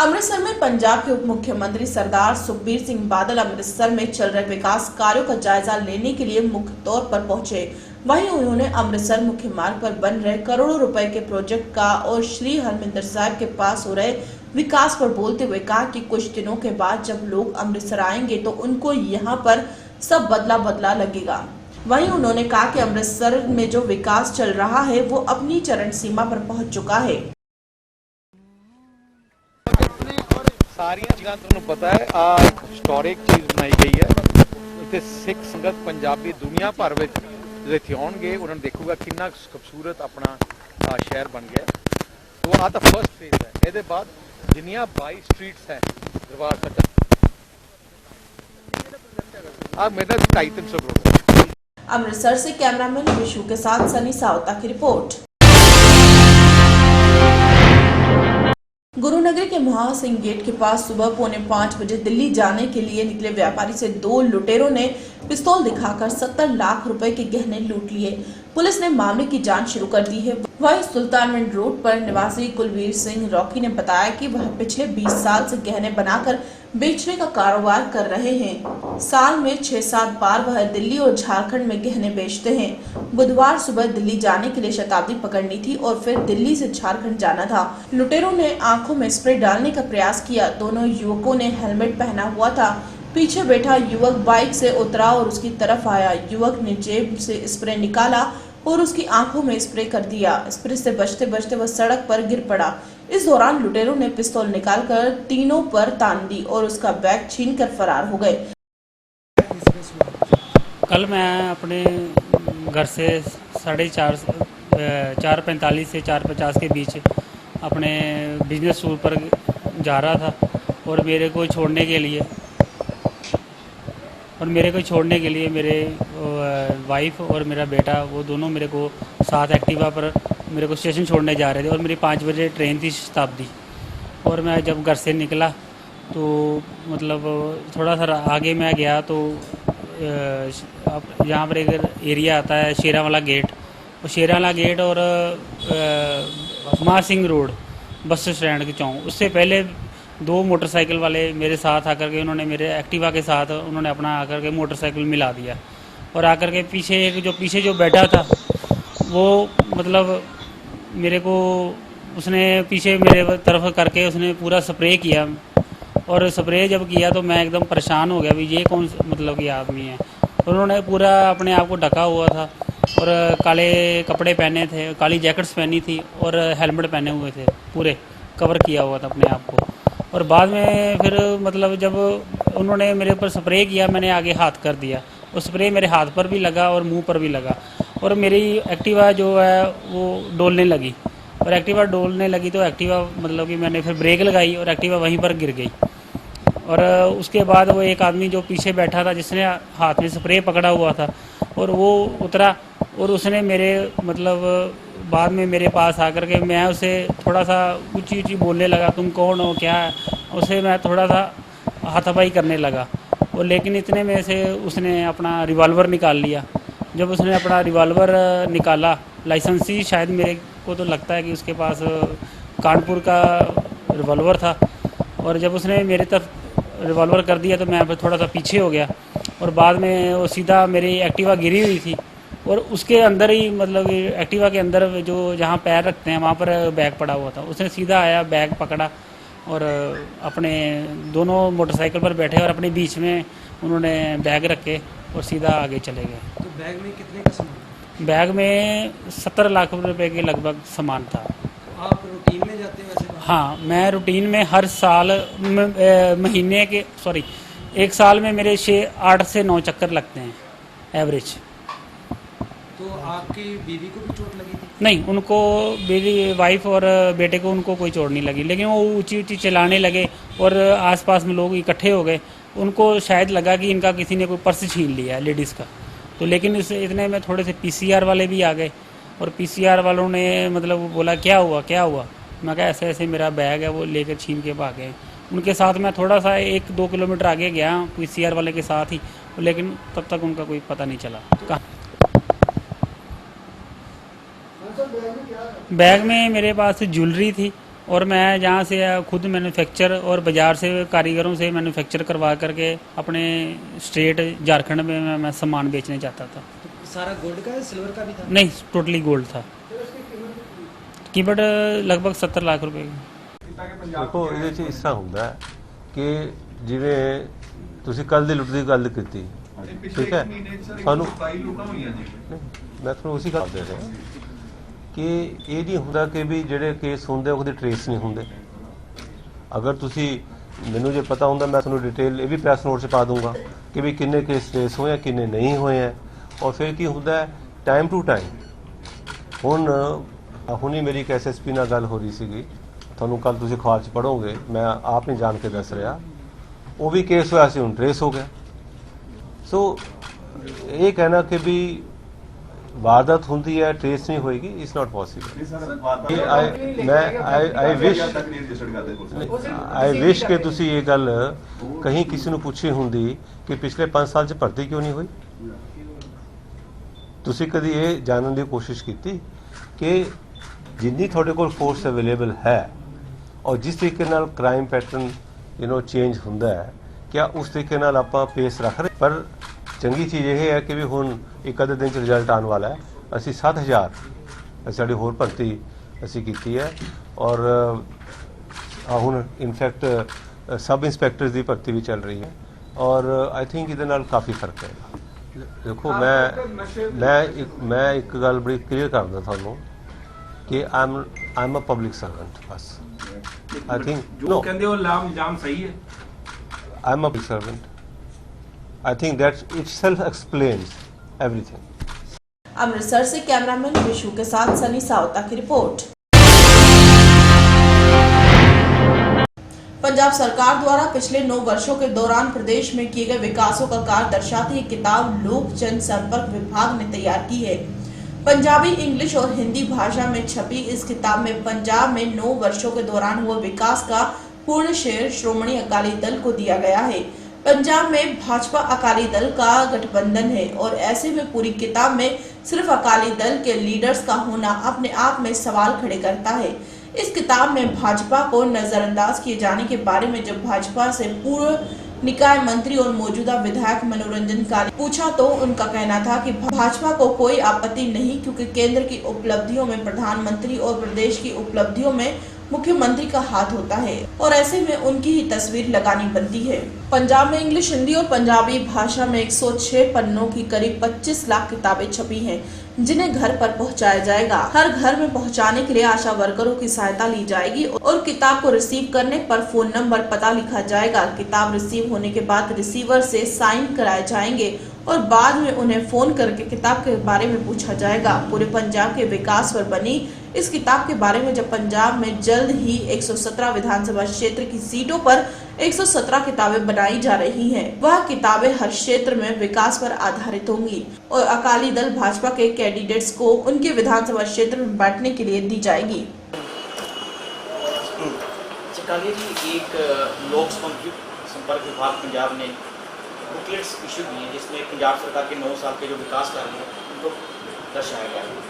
अमृतसर में पंजाब के उप मुख्यमंत्री सरदार सुखबीर सिंह बादल अमृतसर में चल रहे विकास कार्यों का जायजा लेने के लिए मुख्य तौर पर पहुंचे। वहीं उन्होंने अमृतसर मुख्य मार्ग पर बन रहे करोड़ों रुपए के प्रोजेक्ट का और श्री हरमिंदर साहिब के पास हो रहे विकास पर बोलते हुए कहा कि कुछ दिनों के बाद जब लोग अमृतसर आएंगे तो उनको यहाँ पर सब बदला बदला लगेगा। वहीं उन्होंने कहा कि अमृतसर में जो विकास चल रहा है वो अपनी चरण सीमा पर पहुंच चुका है। सारिया चीज़ां तुहानूं पता है आ हिस्टोरिक चीज़ बनाई गई है। इत्थे सिख संगत पंजाबी दुनिया भर में जो इत्थे आउणगे उन्होंने देखूगा कितना खूबसूरत अपना शहर बन गया। तो आ तो फर्स्ट फेज है। ਇਹਦੇ बाद जिन्नियां 22 स्ट्रीट्स हैं दरबार सच्चा मेरे 250-300 करोड़। अमृतसर से कैमरामैन विशु के साथ सनी सावता की रिपोर्ट। गुरुनगरी के महासिंह गेट के पास सुबह 4:45 बजे दिल्ली जाने के लिए निकले व्यापारी से दो लुटेरों ने पिस्तौल दिखाकर 70 लाख रुपए के गहने लूट लिए। पुलिस ने मामले की जांच शुरू कर दी है। वहीं सुल्तानविंड रोड पर निवासी कुलवीर सिंह रॉकी ने बताया कि वह पिछले 20 साल से गहने बनाकर बेचने का कारोबार कर रहे हैं। साल में 6-7 बार वह दिल्ली और झारखंड में गहने बेचते हैं। बुधवार सुबह दिल्ली जाने के लिए शताब्दी पकड़नी थी और फिर दिल्ली से झारखंड जाना था। लुटेरों ने आंखों में स्प्रे डालने का प्रयास किया। दोनों युवकों ने हेलमेट पहना हुआ था। पीछे बैठा युवक बाइक से उतरा और उसकी तरफ आया। युवक ने जेब से स्प्रे निकाला और उसकी आंखों में स्प्रे कर दिया। स्प्रे से बचते बचते वह सड़क पर गिर पड़ा। इस दौरान लुटेरों ने पिस्तौल निकालकर तीनों पर तान दी और उसका बैग छीनकर फरार हो गए। कल मैं अपने घर से 4:45 से 4:50 के बीच अपने बिजनेस टूर पर जा रहा था और मेरे को छोड़ने के लिए मेरे वाइफ और मेरा बेटा वो दोनों मेरे को साथ एक्टिवा पर मेरे को स्टेशन छोड़ने जा रहे थे और मेरी 5 बजे ट्रेन थी शताब्दी। और मैं जब घर से निकला तो मतलब थोड़ा सा आगे मैं गया तो यहाँ पर एक एरिया आता है शेरावाला गेट, और शेरावाला गेट और महासिंह रोड बस स्टैंड के चौक, उससे पहले 2 मोटरसाइकिल वाले मेरे साथ आकर के उन्होंने मेरे एक्टिवा के साथ उन्होंने अपना आकर के मोटरसाइकिल मिला दिया और आकर के पीछे जो बैठा था वो मतलब मेरे को उसने पीछे मेरे तरफ करके उसने पूरा स्प्रे किया। और स्प्रे जब किया तो मैं एकदम परेशान हो गया भी ये कौन मतलब ये आदमी है। और उन्होंने पूरा अपने आप को ढका हुआ था और काले कपड़े पहने थे, काली जैकेट्स पहनी थी और हेलमेट पहने हुए थे, पूरे कवर किया हुआ था अपने आप को। और बाद में फिर मतलब जब उन्होंने मेरे ऊपर स्प्रे किया मैंने आगे हाथ कर दिया और स्प्रे मेरे हाथ पर भी लगा और मुंह पर भी लगा और मेरी एक्टिवा जो है वो डोलने लगी। और एक्टिवा डोलने लगी तो एक्टिवा मतलब कि मैंने फिर ब्रेक लगाई और एक्टिवा वहीं पर गिर गई। और उसके बाद वो एक आदमी जो पीछे बैठा था जिसने हाथ में स्प्रे पकड़ा हुआ था और वो उतरा और उसने मेरे मतलब बाद में मेरे पास आकर के मैं उसे थोड़ा सा ऊंची बोलने लगा, तुम कौन हो क्या है। उसे मैं थोड़ा सा हाथापाई करने लगा और लेकिन इतने में से उसने अपना रिवॉल्वर निकाल लिया। जब उसने अपना रिवॉल्वर निकाला, लाइसेंसी शायद मेरे को तो लगता है कि उसके पास कानपुर का रिवॉल्वर था, और जब उसने मेरी तरफ रिवॉल्वर कर दिया तो मैं थोड़ा सा पीछे हो गया और बाद में वो सीधा मेरी एक्टिवा गिरी हुई थी और उसके अंदर ही मतलब एक्टिवा के अंदर जो जहाँ पैर रखते हैं वहाँ पर बैग पड़ा हुआ था। उसने सीधा आया, बैग पकड़ा और अपने दोनों मोटरसाइकिल पर बैठे और अपने बीच में उन्होंने बैग रखे और सीधा आगे चले गए। तो बैग में कितने का सामान? बैग में 70 लाख रुपए के लगभग सामान था। तो आप रूटीन में जाते हैं वैसे? हाँ, मैं रूटीन में हर साल महीने के एक साल में मेरे 8 से 9 चक्कर लगते हैं एवरेज। तो आपकी बीवी को भी चोट लगी थी? नहीं, उनको मेरी वाइफ और बेटे को उनको कोई चोट नहीं लगी, लेकिन वो ऊंची चलाने लगे और आसपास में लोग इकट्ठे हो गए। उनको शायद लगा कि इनका किसी ने कोई पर्स छीन लिया है लेडीज़ का। तो लेकिन इतने में थोड़े से पीसीआर वाले भी आ गए और पीसीआर वालों ने मतलब बोला क्या हुआ। मैं कहा ऐसे मेरा बैग है, वो लेकर छीन के भाग गए। उनके साथ मैं थोड़ा सा 1-2 किलोमीटर आगे गया पीसीआर वाले के साथ ही, लेकिन तब तक उनका कोई पता नहीं चला। बैग में मेरे पास ज्वेलरी थी और मैं यहाँ से खुद मैन्युफैक्चर और बाज़ार से कारीगरों से मैन्युफैक्चर करवा करके अपने स्टेट झारखंड में मैं सामान बेचने जाता था। सारा गोल्ड का है, सिल्वर का भी था? नहीं, टोटली गोल्ड था। कीमत लगभग 70 लाख रुपए की। देखो ਇਹਦੇ 'ਚ ਇਸ ਤਰ੍ਹਾਂ ਹੁੰਦਾ ਹੈ ਕਿ ਜਿਵੇਂ ਤੁਸੀਂ ਕੱਲ ਦੀ ਲੁੱਟ ਦੀ ਗੱਲ ਕੀਤੀ, ਠੀਕ ਹੈ, ਸਾਨੂੰ ਮੈਂ ਤੁਹਾਨੂੰ ਉਸੇ ਗੱਲ ਦੇ ਰਿਹਾ ਕਿ ਇਹ ਨਹੀਂ ਹੁੰਦਾ ਕਿ ਵੀ ਜਿਹੜੇ ਕੇਸ ਹੁੰਦੇ ਉਹਦੇ ਟ੍ਰੇਸ ਨਹੀਂ ਹੁੰਦੇ। ਅਗਰ ਤੁਸੀਂ ਮੈਨੂੰ ਜੇ ਪਤਾ ਹੁੰਦਾ ਮੈਂ ਤੁਹਾਨੂੰ ਡਿਟੇਲ ਇਹ ਵੀ ਪ੍ਰੈਸ ਨੋਟ 'ਚ ਪਾ ਦੂੰਗਾ ਕਿ ਵੀ ਕਿੰਨੇ ਕੇਸ ਟ੍ਰੇਸ ਹੋਏ ਆ ਕਿੰਨੇ ਨਹੀਂ ਹੋਏ ਆ। ਔਰ ਫਿਰ ਕੀ ਹੁੰਦਾ ਹੈ ਟਾਈਮ ਟੂ ਟਾਈਮ ਹੁਣੀ ਮੇਰੀ ਇੱਕ SSP ਨਾਲ ਗੱਲ ਹੋ ਰਹੀ ਸੀਗੀ, ਤੁਹਾਨੂੰ ਕੱਲ ਤੁਸੀਂ ਅਖਬਾਰ 'ਚ ਪੜ੍ਹੋਗੇ, ਮੈਂ ਆਪ ਨਹੀਂ ਜਾਣ ਕੇ ਦੱਸ ਰਿਹਾ, ਉਹ ਵੀ ਕੇਸ ਹੋਇਆ ਸੀ ਹੁਣ ਟ੍ਰੇਸ ਹੋ ਗਿਆ। ਸੋ ਇਹ ਕਹਿਣਾ ਕਿ ਵੀ वारदात होती है ट्रेस नहीं होएगी, it's not possible. I wish कि तुसी ये गल कहीं किसी ਨੂੰ ਪੁੱਛੀ ਹੁੰਦੀ ਕਿ ਪਿਛਲੇ 5 ਸਾਲ 'ਚ ਭਰਤੀ ਕਿਉਂ ਨਹੀਂ ਹੋਈ। ਤੁਸੀਂ ਕਦੀ ਇਹ ਜਾਣਨ ਦੀ ਕੋਸ਼ਿਸ਼ ਕੀਤੀ ਕਿ ਜਿੰਨੀ ਤੁਹਾਡੇ ਕੋਲ ਫੋਰਸ ਅਵੇਲੇਬਲ ਹੈ ਔਰ ਜਿਸ ਤਰੀਕੇ ਨਾਲ ਕ੍ਰਾਈਮ ਪੈਟਰਨ ਚੇਂਜ ਹੁੰਦਾ ਹੈ, क्या उस तरीके नाल आपां पेस रख रहे। पर चंगी चीज़ यह है कि भी हुण एक अद्धे दिन रिजल्ट आने वाला है। असी 7000 साड़ी होर भर्ती असी कीती है और हुण इनफैक्ट सब इंस्पैक्टर्स की भर्ती भी चल रही है और आई थिंक इहदे नाल काफ़ी फर्क है। देखो मैं एक गल बड़ी क्लीयर करदा थानू कि I am a public servant. बस आई थिंक जो कहंदे हो इल्जाम सही है। I am a public servant. I think that itself explains everything. Amritsar से कैमरामैन विशु के साथ सनी सावता की रिपोर्ट। पंजाब सरकार द्वारा पिछले 9 वर्षों के दौरान प्रदेश में किए गए विकासों का कार्य दर्शाती ये किताब लोक जनसंपर्क विभाग ने तैयार की है। पंजाबी, इंग्लिश और हिंदी भाषा में छपी इस किताब में पंजाब में 9 वर्षों के दौरान हुए विकास का पूर्ण श्रेय श्रोमणी अकाली दल को दिया गया है। पंजाब में भाजपा अकाली दल का गठबंधन है और ऐसे में पूरी किताब में सिर्फ अकाली दल के लीडर्स का होना अपने आप में सवाल खड़े करता है। इस किताब में भाजपा को नजरअंदाज किए जाने के बारे में जब भाजपा से पूर्व निकाय मंत्री और मौजूदा विधायक मनोरंजन काली पूछा तो उनका कहना था कि भाजपा को कोई आपत्ति नहीं, क्योंकि केंद्र की उपलब्धियों में प्रधानमंत्री और प्रदेश की उपलब्धियों में मुख्यमंत्री का हाथ होता है और ऐसे में उनकी ही तस्वीर लगानी बनती है। पंजाब में इंग्लिश, हिंदी और पंजाबी भाषा में 106 पन्नों की करीब 25 लाख किताबें छपी हैं, जिन्हें घर पर पहुंचाया जाएगा। हर घर में पहुंचाने के लिए आशा वर्करों की सहायता ली जाएगी और किताब को रिसीव करने पर फोन नंबर, पता लिखा जाएगा। किताब रिसीव होने के बाद रिसीवर से साइन कराए जाएंगे और बाद में उन्हें फोन करके किताब के बारे में पूछा जाएगा। पूरे पंजाब के विकास पर बनी इस किताब के बारे में जब पंजाब में जल्द ही 117 विधानसभा क्षेत्र की सीटों पर 117 किताबें बनाई जा रही हैं, वह किताबें हर क्षेत्र में विकास पर आधारित होंगी और अकाली दल भाजपा के कैंडिडेट्स को उनके विधानसभा क्षेत्र में बांटने के लिए दी जाएगी। कालिया जी, एक लोक संपर्क विभाग पंजाब ने बुकलेट्स इशू किए हैं जिसमें पंजाब सरकार के 9 साल के जो विकास कार्य हैं उनको दर्शाया गया है।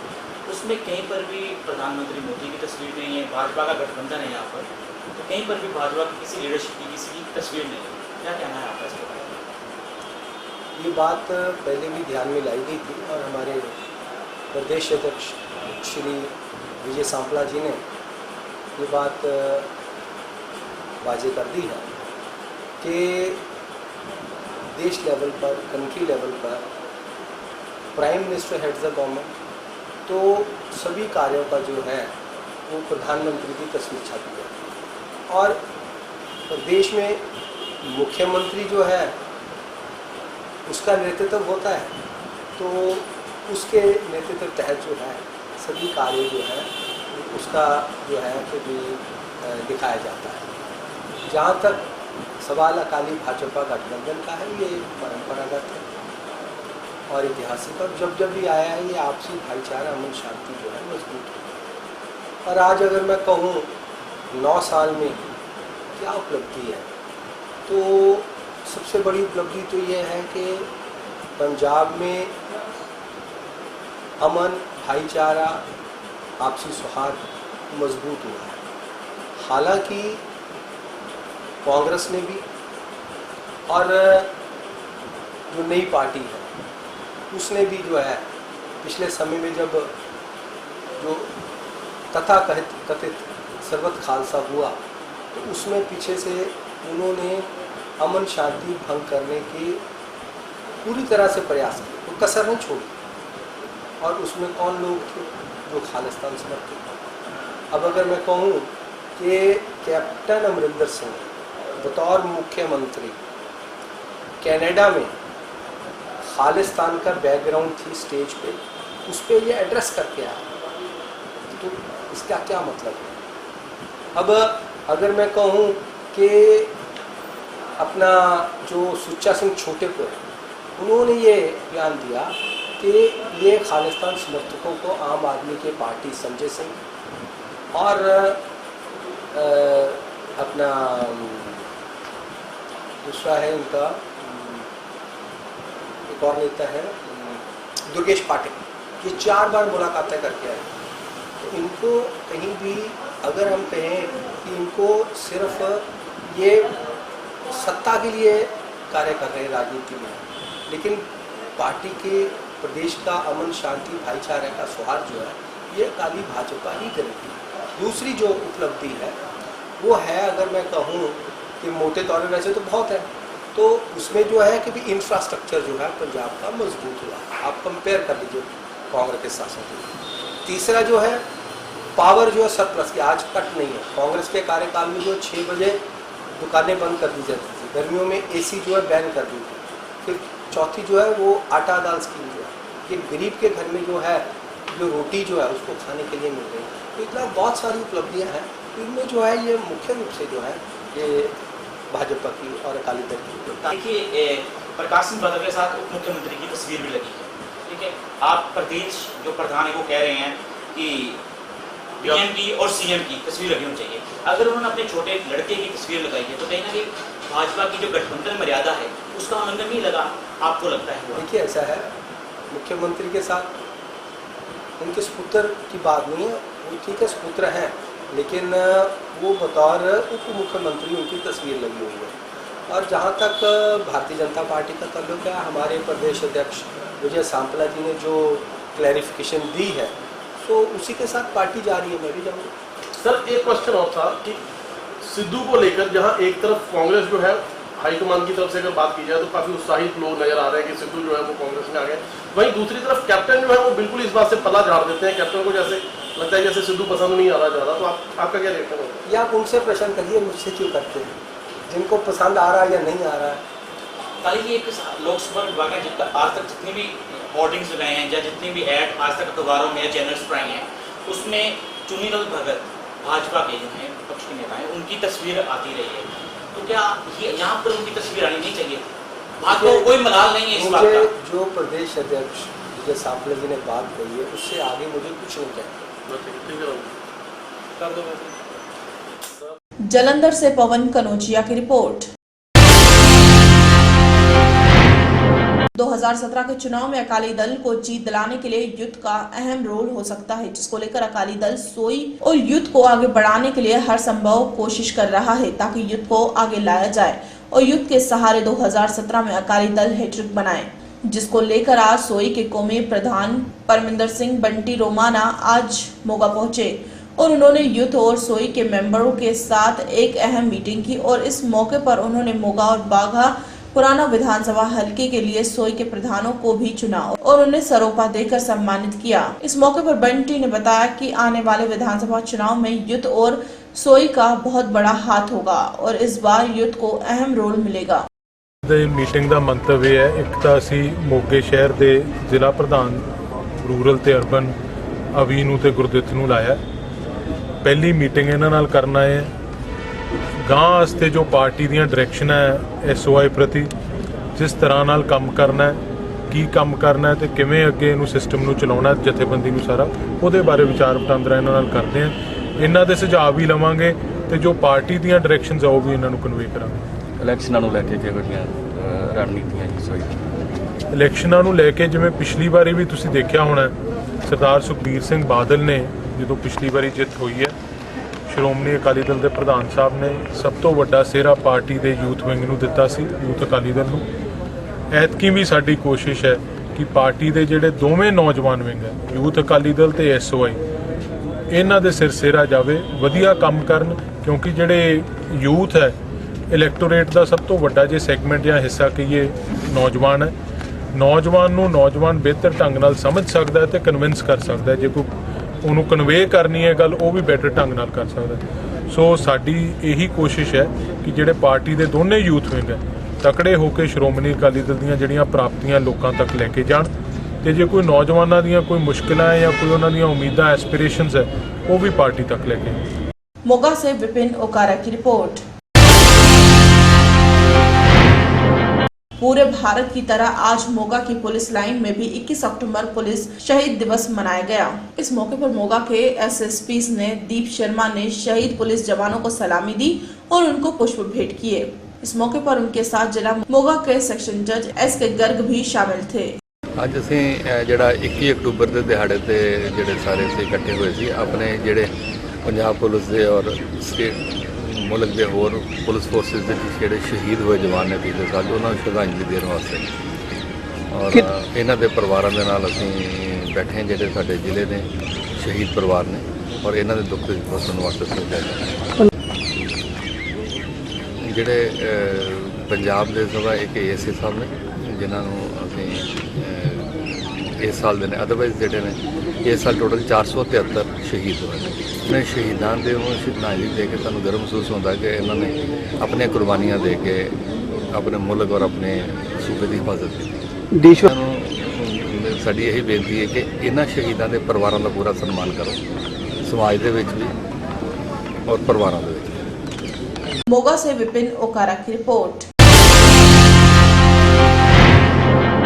उसमें कहीं पर भी प्रधानमंत्री मोदी की तस्वीर नहीं है, भाजपा का गठबंधन है यहाँ पर, तो कहीं पर भी भाजपा की किसी लीडरशिप की किसी की तस्वीर नहीं है। क्या कहना है आपका इसके बारे में? ये बात पहले भी ध्यान में लाई गई थी और हमारे प्रदेश अध्यक्ष श्री विजय सांपला जी ने ये बात वाजे कर दी है कि देश लेवल पर, कंट्री लेवल पर prime minister heads the government, तो सभी कार्यों का जो है वो प्रधानमंत्री की तस्वीर छापी जाती है और प्रदेश में मुख्यमंत्री जो है उसका नेतृत्व होता है, तो उसके नेतृत्व तहत जो है सभी कार्य जो है उसका जो है फिर भी दिखाया जाता है। जहाँ तक सवाल अकाली भाजपा गठबंधन का है, ये परंपरागत है और ऐतिहासिक, और जब भी आया है ये आपसी भाईचारा, अमन शांति जो है मजबूत है। और आज अगर मैं कहूँ 9 साल में क्या उपलब्धि है, तो सबसे बड़ी उपलब्धि तो ये है कि पंजाब में अमन, भाईचारा, आपसी सौहार्द मजबूत हुआ है। हालांकि कांग्रेस ने भी और जो नई पार्टी है उसने भी जो है पिछले समय में जब जो कथित सरबत खालसा हुआ तो उसमें पीछे से उन्होंने अमन शांति भंग करने की पूरी तरह से प्रयास किए, तो कसर नहीं छोड़ी। और उसमें कौन लोग थे जो खालिस्तान समर्थक थे। अब अगर मैं कहूँ कि कैप्टन अमरिंदर सिंह बतौर मुख्यमंत्री कनाडा में खालिस्तान का बैकग्राउंड थी स्टेज पे, उस पर ये एड्रेस करके आया, तो इसका क्या मतलब है। अब अगर मैं कहूँ कि अपना जो सुच्चा सिंह छोटे को उन्होंने ये बयान दिया कि ये खालिस्तान समर्थकों को आम आदमी की पार्टी संजय सिंह और अपना दूसरा है उनका एक और नेता है दुर्गेश पाटिल, ये 4 बार मुलाकातें करके आए। तो इनको कहीं भी अगर हम कहें कि इनको सिर्फ ये सत्ता के लिए कार्य कर रहे हैं राजनीति में, लेकिन पार्टी के प्रदेश का अमन शांति भाईचारे का सौहार्द जो है ये खाली भाजपा ही करेगी। दूसरी जो उपलब्धि है वो है, अगर मैं कहूँ कि मोटे तौर पर वैसे तो बहुत है, तो उसमें जो है कि भी इंफ्रास्ट्रक्चर जो है पंजाब का मजबूत हुआ। आप कंपेयर कर लीजिए कांग्रेस के शासन में। तीसरा जो है पावर जो है सरप्लस की, आज कट नहीं है। कांग्रेस के कार्यकाल में जो 6 बजे दुकानें बंद कर दी जाती थी, गर्मियों में एसी जो है बैन कर दी थी। फिर चौथी जो है वो आटा दाल स्कीम जो है, ये गरीब के घर में जो है जो रोटी जो है उसको खाने के लिए मिल रही है। तो इतना बहुत सारी उपलब्धियां हैं, इनमें जो है ये मुख्य रूप से जो है ये भाजपा की और अकाली दल की। देखिए प्रकाश सिंह बादल के साथ उप मुख्यमंत्री की तस्वीर भी लगी है, ठीक है। आप प्रदेश जो प्रधान है वो कह रहे हैं कि पीएम की और सीएम की तस्वीर लगी होनी चाहिए। अगर उन्होंने अपने छोटे लड़के की तस्वीर लगाई है तो कहीं ना कहीं भाजपा की जो गठबंधन मर्यादा है उसका उल्लंघन नहीं लगा, आपको लगता है? देखिए ऐसा है, मुख्यमंत्री के साथ उनके सपुत्र की बात नहीं है, वो ठीक है सपुत्र हैं, लेकिन वो बतौर उप मुख्यमंत्री उनकी तस्वीर लगी हुई है। और जहाँ तक भारतीय जनता पार्टी का ताल्लुक है, हमारे प्रदेश अध्यक्ष विजय सांपला जी ने जो क्लैरिफिकेशन दी है तो उसी के साथ पार्टी जा रही है, मैं भी जाऊँगा। सर एक क्वेश्चन और था कि सिद्धू को लेकर जहां एक तरफ कांग्रेस जो है हाईकमान की तरफ से अगर बात की जाए तो काफी उत्साहित लोग नजर आ रहे हैं कि सिद्धू जो है वो कांग्रेस में आ गए, वहीं दूसरी तरफ कैप्टन जो है वो बिल्कुल इस बात से पला झाड़ देते हैं। कैप्टन को जैसे लगता है जैसे सिद्धू पसंद नहीं आ रहा ज्यादा, तो आपका क्या रिएक्शन होगा? ये आप उनसे प्रश्न करिए, मुझसे क्यों करते हैं? जिनको पसंद आ रहा है या नहीं आ रहा है। कल ही एक लोकसभा विभाग ने आज तक जितनी भी होर्डिंग्स लगाए हैं या जितनी भी ऐड आज तक अखबारों में या चैनल्स पर आई हैं, उसमें चुनीलाल भगत भाजपा के जो हैं विपक्ष के नेता हैं उनकी तस्वीर आती रही है। तो क्या ये यहाँ पर उनकी तस्वीर आनी नहीं चाहिए थी? भाजपा को कोई मलाल नहीं है इस बात का। जो प्रदेश अध्यक्ष विजय सांपला जी ने बात कही है उससे आगे मुझे कुछ नहीं कहना। जालंधर से पवन कनौजिया की रिपोर्ट। 2017 के चुनाव में अकाली दल को जीत दिलाने के लिए युद्ध का अहम रोल हो सकता है, जिसको लेकर अकाली दल सोई और युद्ध को आगे बढ़ाने के लिए हर संभव कोशिश कर रहा है ताकि युद्ध को आगे लाया जाए और युद्ध के सहारे 2017 में अकाली दल हैट्रिक बनाए, जिसको लेकर आज सोई के कौमी प्रधान परमिंदर सिंह बंटी रोमाना आज मोगा पहुंचे और उन्होंने युद्ध और सोई के मेंबरों के साथ एक अहम मीटिंग की और इस मौके पर उन्होंने मोगा और बाघा पुराना विधानसभा हलके के लिए सोई के प्रधानों को भी चुना और उन्हें सरोपा देकर सम्मानित किया। इस मौके पर बंटी ने बताया कि आने वाले विधानसभा चुनाव में युद्ध और सोई का बहुत बड़ा हाथ होगा और इस बार युद्ध को अहम रोल मिलेगा। मीटिंग का मंतव्य है, एक तो असी मोगे शहर के जिला प्रधान रूरल ते अर्बन अवी नूं ते गुरदित्त नूं लाया। पहली मीटिंग इन्हां नाल करना है गांह वास्ते जो पार्टी दी डायरैक्शन है SOI प्रति जिस तरह नाल काम करना है, की काम करना है ते किवें अगे इनू सिस्टम नू चलाउणा जथेबंदी नू सारा उहदे बारे विचार वटांदरा इन्हां नाल करदे हैं। इन्हां दे सुझाव भी लवांगे ते जो पार्टी दी डायरैक्शनस आ ओह भी इन्हां नू कन्वे करांगे। इलैक्शनां नू लैके किहੋ जिਹੀਆਂ रणनीतियां जी सोई इलैक्शनां नू लैके जिवें पिछली वारी भी तुसीं देखिया होना सरदार सुखबीर सिंह बादल ने जो पिछली बारी जित हुई है ਸ਼੍ਰੋਮਣੀ ਅਕਾਲੀ ਦਲ ਦੇ ਪ੍ਰਧਾਨ ਸਾਹਿਬ ਨੇ ਸਭ ਤੋਂ ਵੱਡਾ ਸਿਹਰਾ ਪਾਰਟੀ ਦੇ ਯੂਥ ਵਿੰਗ ਨੂੰ ਦਿੱਤਾ ਸੀ, ਯੂਥ ਅਕਾਲੀ ਦਲ ਨੂੰ। ਐਤਕੀ ਵੀ ਸਾਡੀ ਕੋਸ਼ਿਸ਼ ਹੈ ਕਿ ਪਾਰਟੀ ਦੇ ਜਿਹੜੇ ਦੋਵੇਂ ਨੌਜਵਾਨ ਵਿੰਗ ਹੈ, ਯੂਥ ਅਕਾਲੀ ਦਲ ਤੇ SOI, ਇਹਨਾਂ ਦੇ ਸਿਰ ਸਿਹਰਾ ਜਾਵੇ, ਵਧੀਆ ਕੰਮ ਕਰਨ, ਕਿਉਂਕਿ ਜਿਹੜੇ ਯੂਥ ਹੈ ਇਲੈਕਟੋਰੇਟ ਦਾ ਸਭ ਤੋਂ ਵੱਡਾ ਜੇ ਸੈਗਮੈਂਟ ਜਾਂ ਹਿੱਸਾ ਕਹੀਏ ਨੌਜਵਾਨ ਹੈ। ਨੌਜਵਾਨ ਬਿਹਤਰ ਢੰਗ ਨਾਲ ਸਮਝ ਸਕਦਾ ਹੈ ਤੇ ਕਨਵਿੰਸ ਕਰ ਸਕਦਾ ਹੈ। ਜੇ ਕੋਈ ਉਹਨੂੰ ਕਨਵੇ ਕਰਨੀ ਹੈ ਗੱਲ, ਉਹ ਵੀ ਬੈਟਰ ਢੰਗ ਨਾਲ ਕਰ ਸਕਦਾ ਹੈ। ਸੋ ਸਾਡੀ ਇਹੀ ਕੋਸ਼ਿਸ਼ ਹੈ ਕਿ ਜਿਹੜੇ ਪਾਰਟੀ ਦੇ ਦੋਨੇ ਯੂਥ ਵਿੰਗ ਹੈ ਤਕੜੇ ਹੋ ਕੇ ਸ਼੍ਰੋਮਣੀ ਅਕਾਲੀ ਦਲ ਦੀਆਂ ਜਿਹੜੀਆਂ ਪ੍ਰਾਪਤੀਆਂ ਲੋਕਾਂ ਤੱਕ ਲੈ ਕੇ ਜਾਣ, ਤੇ ਜੇ ਕੋਈ ਨੌਜਵਾਨਾਂ ਦੀਆਂ ਕੋਈ ਮੁਸ਼ਕਿਲਾਂ ਹੈ ਜਾਂ ਕੋਈ ਉਹਨਾਂ ਦੀਆਂ ਉਮੀਦਾਂ ਐਸਪੀਰੇਸ਼ਨਸ ਹੈ ਉਹ ਵੀ ਪਾर्टी तक लेके। मोगा से विपिन ओकारा की रिपोर्ट। पूरे भारत की तरह आज मोगा की पुलिस लाइन में भी 21 अक्टूबर पुलिस शहीद दिवस मनाया गया। इस मौके पर मोगा के SSP ने दीप शर्मा ने शहीद पुलिस जवानों को सलामी दी और उनको पुष्प भेंट किए। इस मौके पर उनके साथ जिला मोगा के सेक्शन जज SK गर्ग भी शामिल थे। ਅੱਜ ਅਸੀਂ ਜਿਹੜਾ 21 ਅਕਤੂਬਰ ਦੇ ਦਿਹਾੜੇ ਤੇ ਜਿਹੜੇ ਸਾਰੇ ਅਸੀਂ ਇਕੱਠੇ ਹੋਏ ਸੀ, ਆਪਣੇ ਜਿਹੜੇ ਪੰਜਾਬ ਪੁਲਿਸ ਦੇ ਔਰ ਸਟੇਟ ਮੁਲਕ ਦੇ ਹੋਰ ਪੁਲਿਸ ਫੋਰਸਿਸ ਦੇ ਜਿਹੜੇ ਸ਼ਹੀਦ ਹੋਏ ਜਵਾਨ ਨੇ ਪਿਛਲੇ ਸਾਲ, ਉਹਨਾਂ ਨੂੰ ਸ਼ਰਧਾਂਜਲੀ ਦੇਣ ਵਾਸਤੇ ਔਰ ਇਹਨਾਂ ਦੇ ਪਰਿਵਾਰਾਂ ਦੇ ਨਾਲ ਅਸੀਂ ਬੈਠੇ ਹਾਂ, ਜਿਹੜੇ ਸਾਡੇ ਜ਼ਿਲ੍ਹੇ ਦੇ ਸ਼ਹੀਦ ਪਰਿਵਾਰ ਨੇ, ਔਰ ਇਹਨਾਂ ਦੇ ਦੁੱਖ ਦੇ ਸੁਣਨ ਵਾਸਤੇ ਸੋਚਿਆ ਜਿਹੜੇ ਪੰਜਾਬ ਦੇ ਸਭਾ ਇੱਕ ASA ਸਾਹਿਬ ਨੇ, ਜਿਨ੍ਹਾਂ ਨੂੰ ਅਸੀਂ ਇਸ ਸਾਲ ਦੇ ਨੇ, ਅਦਰਵਾਈਜ਼ ਜਿਹੜੇ ਨੇ ਇਸ ਸਾਲ ਟੋਟਲ 473 ਸ਼ਹੀਦ ਹੋਏ ਨੇ। ਇਹਨਾਂ ਸ਼ਹੀਦਾਂ ਦੇ ਨੂੰ ਸ਼ਰਧਾਂਜਲੀ ਦੇ ਕੇ ਤੁਹਾਨੂੰ ਗਰਵ ਮਹਿਸੂਸ ਹੁੰਦਾ ਕਿ ਇਹਨਾਂ ਨੇ ਆਪਣੀਆਂ ਕੁਰਬਾਨੀਆਂ ਦੇ ਕੇ ਆਪਣੇ ਮੁਲਕ ਔਰ ਆਪਣੇ ਸੂਬੇ ਦੀ ਹਿਫਾਜ਼ਤ ਕੀਤੀ। ਦੇਸ਼ ਨੂੰ ਸਾਡੀ ਇਹੀ ਬੇਨਤੀ ਹੈ ਕਿ ਇਹਨਾਂ ਸ਼ਹੀਦਾਂ ਦੇ ਪਰਿਵਾਰਾਂ ਦਾ ਪੂਰਾ ਸਨਮਾਨ ਕਰੋ, ਸਮਾਜ ਦੇ ਵਿੱਚ ਵੀ ਔਰ ਪਰਿਵਾਰਾਂ ਦੇ ਵਿੱਚ। मोगा से विपिन ओकारा की रिपोर्ट।